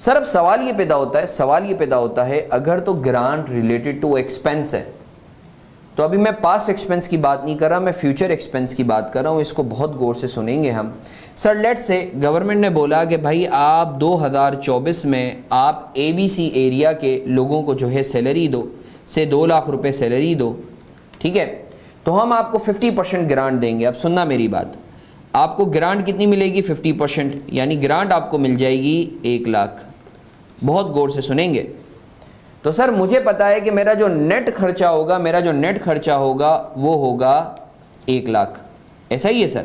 Sir अब सवाल ये पैदा होता है अगर तो ग्रांट रिलेटेड टू एक्सपेंस है, तो अभी मैं पास्ट एक्सपेंस की बात नहीं कर रहा, मैं फ्यूचर एक्सपेंस की बात कर रहा हूँ, इसको बहुत गौर से सुनेंगे हम। सर लेट्स से गवर्नमेंट ने बोला कि भाई आप 2024 में आप ABC एरिया के लोगों को जो है सैलरी दो, से 2 लाख रुपए सैलरी दो, ठीक है, तो हम आपको 50% ग्रांट देंगे। अब सुनना मेरी बात, आपको ग्रांट कितनी मिलेगी? 50%, यानी ग्रांट आपको मिल जाएगी 1 लाख। बहुत गौर से सुनेंगे। तो सर मुझे पता है कि मेरा जो नेट खर्चा होगा वो होगा 1 लाख, ऐसा ही है सर।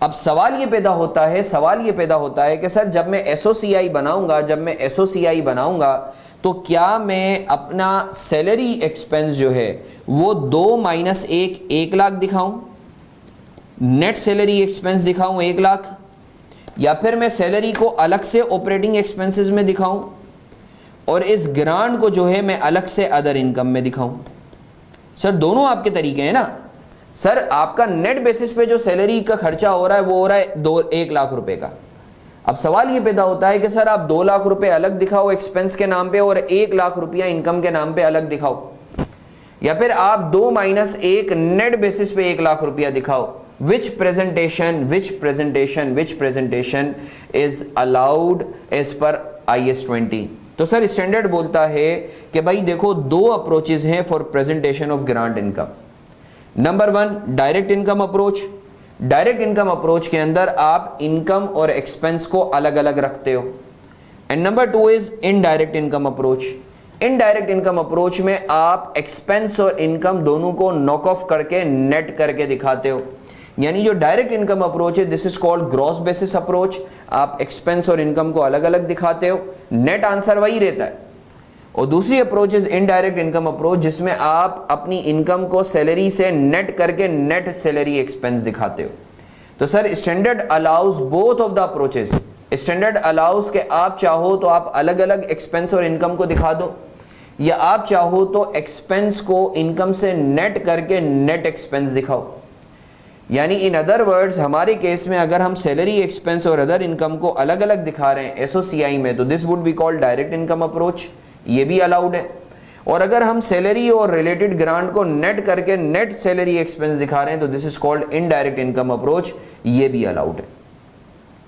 अब सवाल ये पैदा होता है कि सर जब मैं एसओसीआई बनाऊंगा तो क्या मैं अपना सैलरी एक्सपेंस जो है वो 2 माइनस 1 लाख दिखाऊं, नेट सैलरी एक्सपेंस दिखाऊं 1 लाख, या फिर मैं सैलरी को अलग से ऑपरेटिंग एक्सपेंसेस में दिखाऊं और इस ग्रांट को जो है मैं अलग से अदर इनकम में दिखाऊं? सर दोनों आपके तरीके हैं ना। सर आपका नेट बेसिस पे जो सैलरी का खर्चा हो रहा है वो हो रहा है 1 लाख रुपए का। अब सवाल ये पैदा होता है कि सर आप 2 लाख रुपए अलग दिखाओ एक्सपेंस के नाम पे और 1 लाख रुपया इनकम के नाम पे अलग दिखाओ, या फिर आप 2 माइनस 1 नेट बेसिस पे 1 लाख रुपया दिखाओ। which presentation is allowed as per IS 20? तो सर स्टैंडर्ड बोलता है कि भाई देखो 2 अप्रोचेस हैं for presentation of grant income. Number 1 direct income approach. Direct income approach के अंदर आप इनकम और एक्सपेंस को अलग अलग रखते हो। And number 2 is indirect income approach. Indirect income approach में आप एक्सपेंस और इनकम दोनों को नॉक ऑफ करके नेट करके दिखाते हो। यानी जो डायरेक्ट इनकम अप्रोच है this is called gross basis approach. आप एक्सपेंस और इनकम को अलग अलग दिखाते हो, नेट आंसर वही रहता है। और दूसरी approach is indirect income approach, जिसमें आप अपनी इनकम को सैलरी से नेट करके नेट सैलरी एक्सपेंस दिखाते हो। तो sir standard allows both of the approaches. Standard allows के आप चाहो तो आप अलग अलग एक्सपेंस और इनकम को दिखा दो, या आप चाहो तो एक्सपेंस को इनकम से नेट करके नेट एक्सपेंस दिखाओ। यानी इन अदर वर्ड्स हमारे केस में अगर हम सैलरी एक्सपेंस और अदर इनकम को अलग अलग दिखा रहे हैं एसओसीआई में, तो this would be called direct income approach, ये भी अलाउड है। और अगर हम सैलरी और रिलेटेड ग्रांट को नेट करके नेट सैलरी एक्सपेंस दिखा रहे हैं तो this is called indirect income approach, ये भी अलाउड है।